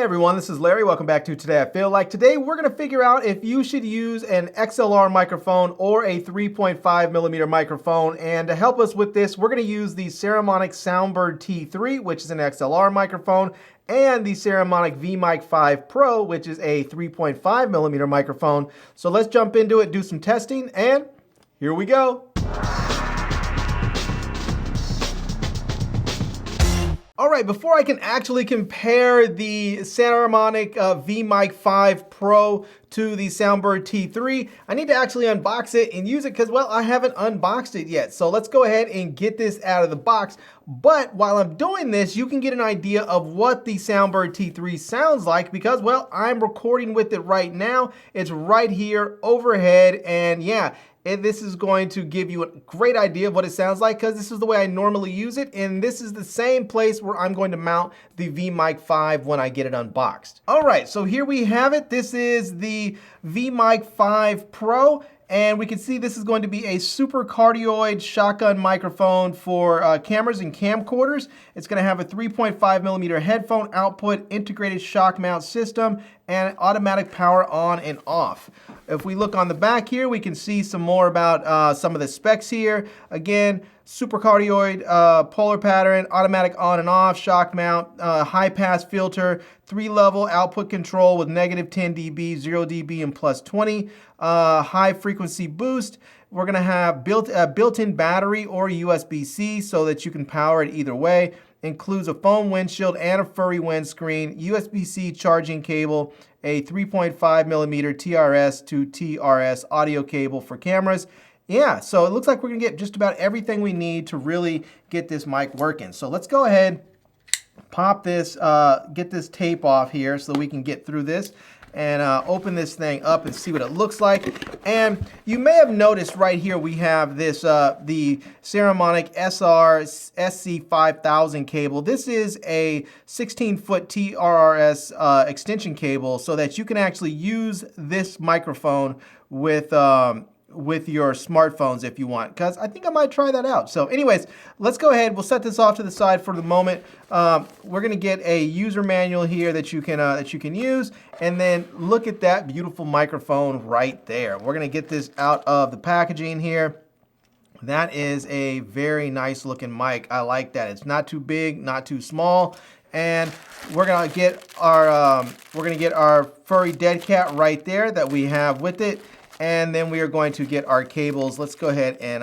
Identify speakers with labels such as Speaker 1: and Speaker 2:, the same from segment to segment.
Speaker 1: Hey everyone, this is Larry. Welcome back to Today I Feel Like. Today we're going to figure out if you should use an XLR microphone or a 3.5mm microphone. And to help us with this, we're going to use the Saramonic Soundbird T3, which is an XLR microphone, and the Saramonic VMic5 Pro, which is a 3.5mm microphone. So let's jump into it, do some testing, and here we go. All right, before I can actually compare the Saramonic VMic5 Pro to the Soundbird T3, I need to actually unbox it and use it because, well, I haven't unboxed it yet. So let's go ahead and get this out of the box. But while I'm doing this, you can get an idea of what the Soundbird T3 sounds like because, well, I'm recording with it right now. It's right here overhead, and yeah, and this is going to give you a great idea of what it sounds like because this is the way I normally use it, and this is the same place where I'm going to mount the VMic5 when I get it unboxed. All right, so here we have it. This is the VMic5 Pro, and we can see this is going to be a super cardioid shotgun microphone for cameras and camcorders. It's going to have a 3.5mm headphone output, integrated shock mount system, and automatic power on and off. If we look on the back here, we can see some more about some of the specs here. Again, super cardioid polar pattern, automatic on and off, shock mount, high pass filter, 3-level output control with -10 dB, 0 dB, and +20, high frequency boost. We're gonna have built-in battery or USB-C so that you can power it either way. Includes a foam windshield and a furry windscreen, USB-C charging cable, a 3.5mm TRS to TRS audio cable for cameras. Yeah, so it looks like we're gonna get just about everything we need to really get this mic working. So let's go ahead, pop this, get this tape off here so we can get through this and open this thing up and see what it looks like. And you may have noticed right here we have this, the Saramonic SC5000 cable. This is a 16-foot TRRS extension cable so that you can actually use this microphone with your smartphones if you want, because I think I might try that out. So anyways, let's go ahead. We'll set this off to the side for the moment. We're gonna get a user manual here that you can use, and then look at that beautiful microphone right there. We're gonna get this out of the packaging here. That is a very nice looking mic. I like that. It's not too big, not too small. And we're gonna get our furry dead cat right there that we have with it. And then we are going to get our cables. Let's go ahead and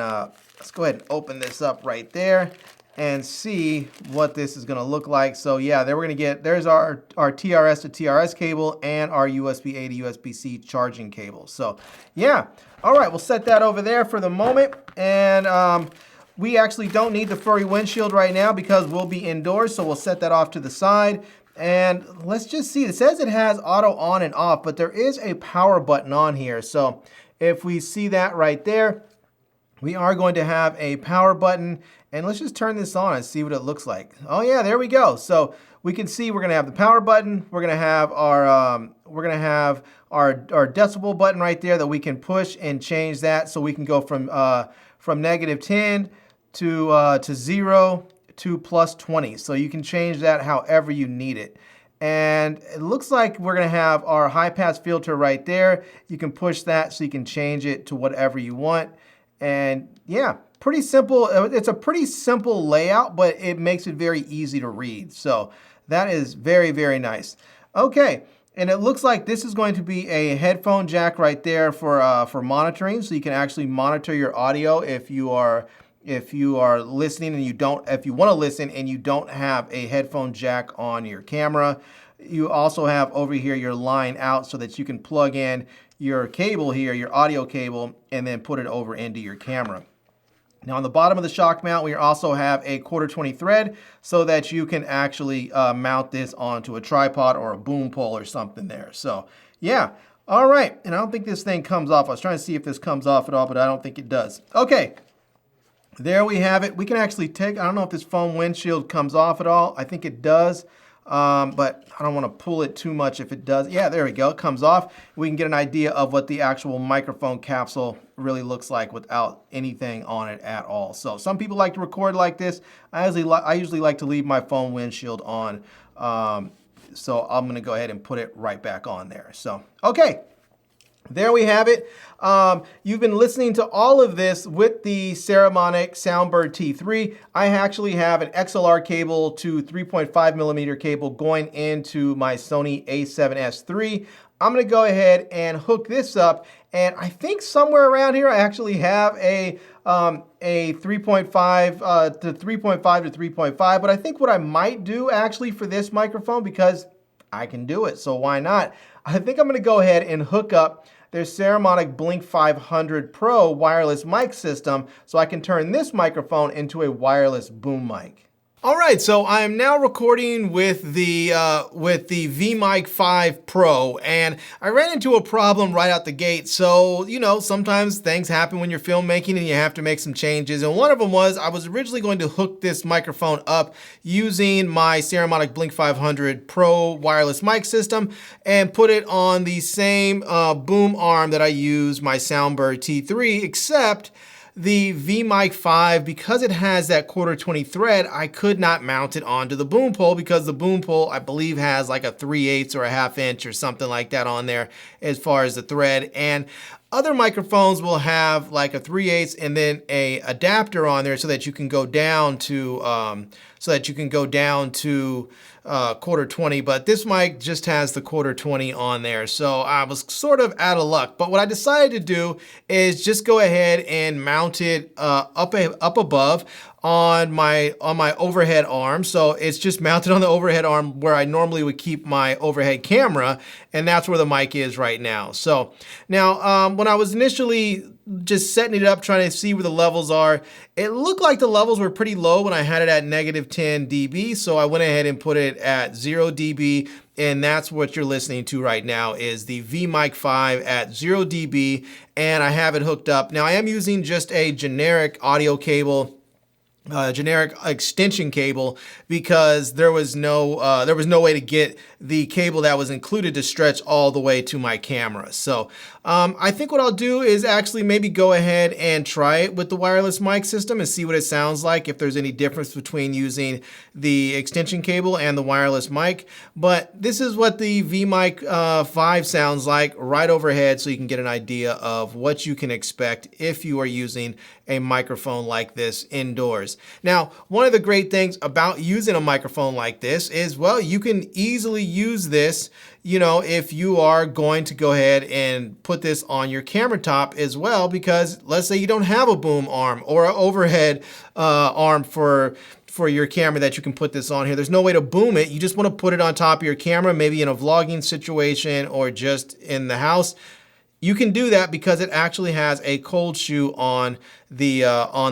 Speaker 1: open this up right there and see what this is gonna look like. So yeah, there we're gonna get, there's our TRS to TRS cable and our USB-A to USB-C charging cable. So yeah, all right, we'll set that over there for the moment. And we actually don't need the furry windshield right now because we'll be indoors, so we'll set that off to the side. And let's just see, it says it has auto on and off, but there is a power button on here. So if we see that right there, we are going to have a power button. And let's just turn this on and see what it looks like. Oh yeah, there we go. So we can see we're gonna have the power button. We're gonna have our decibel button right there that we can push and change that, so we can go from -10 to 0 to +20. So you can change that however you need it. And it looks like we're gonna have our high pass filter right there. You can push that so you can change it to whatever you want. And yeah, pretty simple. It's a pretty simple layout, but it makes it very easy to read. So that is very, very nice. Okay, and it looks like this is going to be a headphone jack right there for monitoring. So you can actually monitor your audio if you are listening and if you want to listen and you don't have a headphone jack on your camera. You also have over here your line out so that you can plug in your cable here, your audio cable, and then put it over into your camera. Now on the bottom of the shock mount, we also have a 1/4-20 thread so that you can actually mount this onto a tripod or a boom pole or something there. So yeah, all right. And I don't think this thing comes off. I was trying to see if this comes off at all, but I don't think it does. Okay. There we have it. We can actually take, I don't know if this foam windshield comes off at all. I think it does, but I don't want to pull it too much if it does. Yeah, there we go. It comes off. We can get an idea of what the actual microphone capsule really looks like without anything on it at all. So some people like to record like this. I usually like to leave my foam windshield on So I'm gonna go ahead and put it right back on there. So, okay. There we have it. You've been listening to all of this with the Saramonic Soundbird T3. I actually have an XLR cable to 3.5 millimeter cable going into my Sony a7S III. I'm gonna go ahead and hook this up, and I think somewhere around here I actually have a 3.5 to 3.5, but I think what I might do actually for this microphone, because I can do it, so why not? I think I'm gonna go ahead and hook up their Saramonic Blk500 Pro wireless mic system so I can turn this microphone into a wireless boom mic. All right, so I am now recording with the VMic5 Pro, and I ran into a problem right out the gate. So, you know, sometimes things happen when you're filmmaking and you have to make some changes. And one of them was I was originally going to hook this microphone up using my Saramonic Blk500 Pro wireless mic system and put it on the same boom arm that I use my Soundbird T3, except the VMic5, because it has that 1/4 thread, I could not mount it onto the boom pole because the boom pole, I believe, has like a 3/8 or a 1/2 inch or something like that on there as far as the thread. And other microphones will have like a 3/8 and then a adapter on there so that you can go down to 1/4, but this mic just has the 1/4 on there, so I was sort of out of luck. But what I decided to do is just go ahead and mount it up above on my overhead arm. So it's just mounted on the overhead arm where I normally would keep my overhead camera, and that's where the mic is right now. So now when I was initially just setting it up, trying to see where the levels are, it looked like the levels were pretty low when I had it at -10 dB. So I went ahead and put it at 0 dB, and that's what you're listening to right now is the VMic5 at 0 dB, and I have it hooked up. Now I am using just a generic audio cable, generic extension cable, because there was no way to get the cable that was included to stretch all the way to my camera. So I think what I'll do is actually maybe go ahead and try it with the wireless mic system and see what it sounds like, if there's any difference between using the extension cable and the wireless mic. But this is what the VMic5 sounds like right overhead, so you can get an idea of what you can expect if you are using a microphone like this indoors. Now, one of the great things about using a microphone like this is, well, you can easily use this, you know, if you are going to go ahead and put this on your camera top as well, because let's say you don't have a boom arm or an overhead arm for your camera that you can put this on here. There's no way to boom it. You just want to put it on top of your camera, maybe in a vlogging situation or just in the house. You can do that because it actually has a cold shoe on the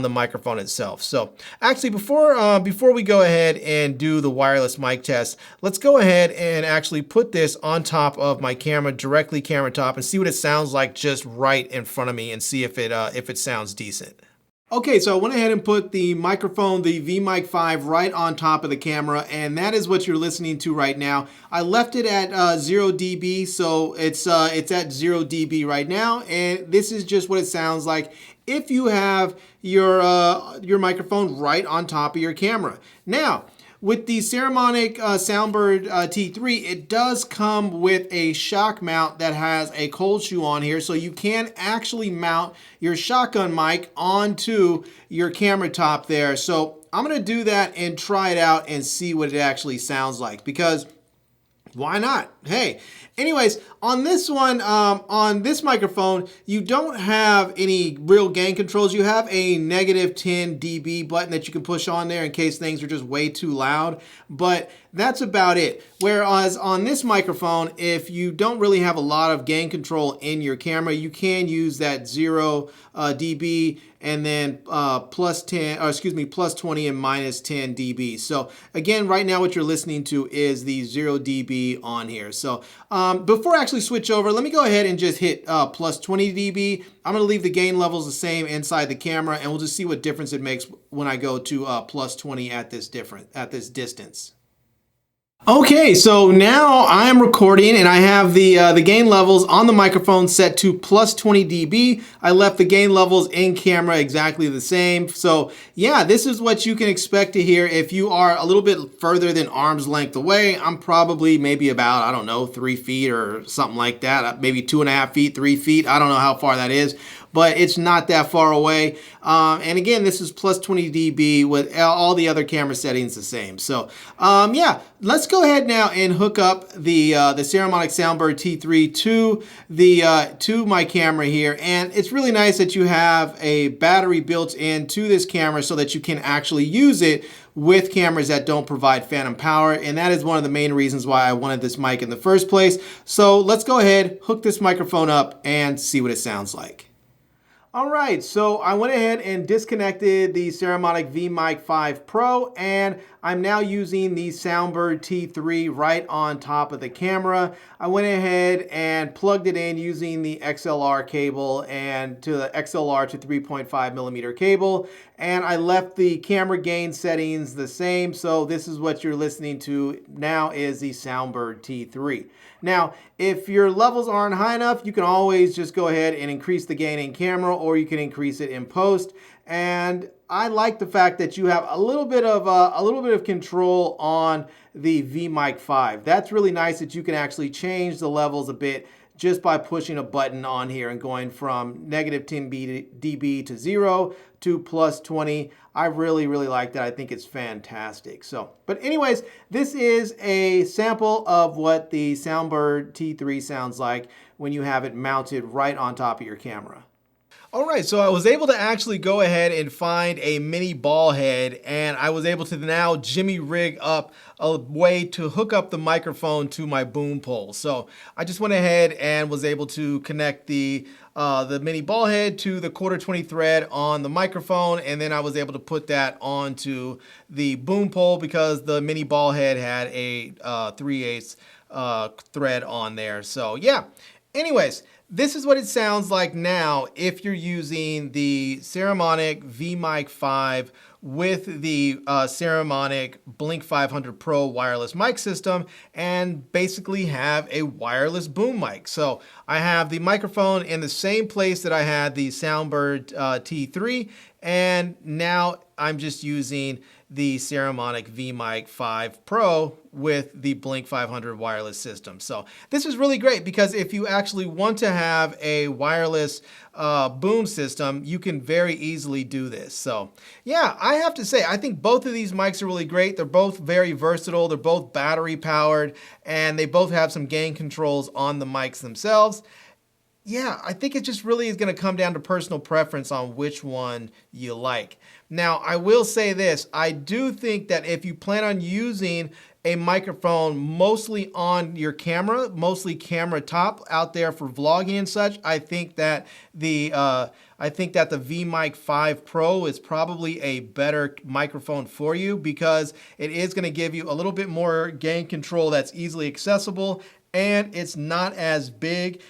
Speaker 1: microphone itself. So actually, before we go ahead and do the wireless mic test, let's go ahead and actually put this on top of my camera, directly camera top, and see what it sounds like just right in front of me, and see if it sounds decent. Okay, so I went ahead and put the microphone, the VMic5, right on top of the camera, and that is what you're listening to right now. I left it at 0 dB, so it's at 0 dB right now, and this is just what it sounds like if you have your microphone right on top of your camera. Now, with the Saramonic Soundbird T3, it does come with a shock mount that has a cold shoe on here, so you can actually mount your shotgun mic onto your camera top there. So I'm gonna do that and try it out and see what it actually sounds like, because why not? Hey, anyways, on this one, on this microphone, you don't have any real gain controls. You have a -10 dB button that you can push on there in case things are just way too loud, but that's about it. Whereas on this microphone, if you don't really have a lot of gain control in your camera, you can use that 0 dB and then plus 20 and -10 dB. So again, right now what you're listening to is the 0 dB on here. So before I actually switch over, let me go ahead and just hit plus 20 dB. I'm gonna leave the gain levels the same inside the camera, and we'll just see what difference it makes when I go to plus 20 at this distance. Okay, so now I am recording and I have the gain levels on the microphone set to plus 20 dB. I left the gain levels in camera exactly the same. So yeah, this is what you can expect to hear if you are a little bit further than arm's length away. I'm probably maybe about, I don't know, 3 feet or something like that. Maybe 2.5 feet, 3 feet. I don't know how far that is, but it's not that far away. And again, this is plus 20 dB with all the other camera settings the same. So yeah, let's go ahead now and hook up the Saramonic Soundbird T3 to my camera here. And it's really nice that you have a battery built into this camera so that you can actually use it with cameras that don't provide phantom power. And that is one of the main reasons why I wanted this mic in the first place. So let's go ahead, hook this microphone up and see what it sounds like. All right, so I went ahead and disconnected the Saramonic VMic5 Pro, and I'm now using the Soundbird T3 right on top of the camera. I went ahead and plugged it in using the XLR cable and to the XLR to 3.5 millimeter cable, and I left the camera gain settings the same. So this is what you're listening to now is the Soundbird T3. Now, if your levels aren't high enough, you can always just go ahead and increase the gain in camera, or you can increase it in post. And I like the fact that you have a little bit of control on the VMic5. That's really nice that you can actually change the levels a bit just by pushing a button on here and going from negative 10 dB to 0 to plus 20. I really like that. I think it's fantastic. So, but anyways, this is a sample of what the Soundbird T3 sounds like when you have it mounted right on top of your camera. All right, so I was able to actually go ahead and find a mini ball head, and I was able to now jimmy rig up a way to hook up the microphone to my boom pole. So I just went ahead and was able to connect the mini ball head to the 1/4 thread on the microphone, and then I was able to put that onto the boom pole because the mini ball head had a 3/8 thread on there. So yeah, anyways, this is what it sounds like now if you're using the Saramonic VMic5 with the Saramonic Blk500 Pro wireless mic system and basically have a wireless boom mic. So I have the microphone in the same place that I had the Soundbird T3, and now I'm just using the Saramonic VMic5 Pro with the Blk500 wireless system. So this is really great because if you actually want to have a wireless boom system, you can very easily do this. So yeah, I have to say, I think both of these mics are really great. They're both very versatile. They're both battery powered, and they both have some gain controls on the mics themselves. Yeah, I think it just really is going to come down to personal preference on which one you like. Now, I will say this. I do think that if you plan on using a microphone mostly on your camera, mostly camera top out there for vlogging and such, I think that the VMic5 Pro is probably a better microphone for you because it is going to give you a little bit more gain control that's easily accessible, and it's not as big.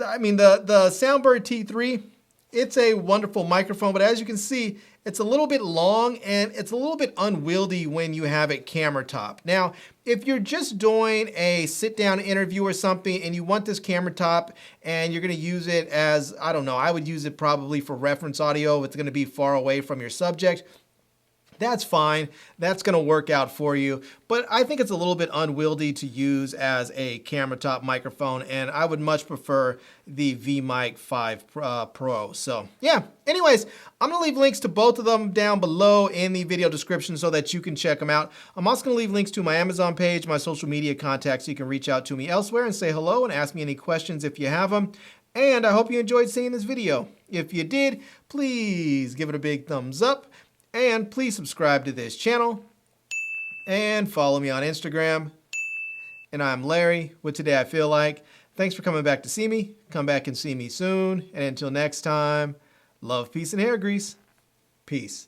Speaker 1: I mean, the Soundbird T3, it's a wonderful microphone, but as you can see, it's a little bit long and it's a little bit unwieldy when you have it camera top. Now, if you're just doing a sit-down interview or something and you want this camera top and you're going to use it as, I don't know, I would use it probably for reference audio if it's going to be far away from your subject. That's fine. That's going to work out for you. But I think it's a little bit unwieldy to use as a camera top microphone, and I would much prefer the VMic5 Pro. So yeah, anyways, I'm going to leave links to both of them down below in the video description so that you can check them out. I'm also going to leave links to my Amazon page, my social media contacts, so you can reach out to me elsewhere and say hello and ask me any questions if you have them. And I hope you enjoyed seeing this video. If you did, please give it a big thumbs up. And please subscribe to this channel and follow me on Instagram. And I'm Larry with Today I Feel Like. Thanks for coming back to see me. Come back and see me soon. And until next time, love, peace, and hair grease. Peace.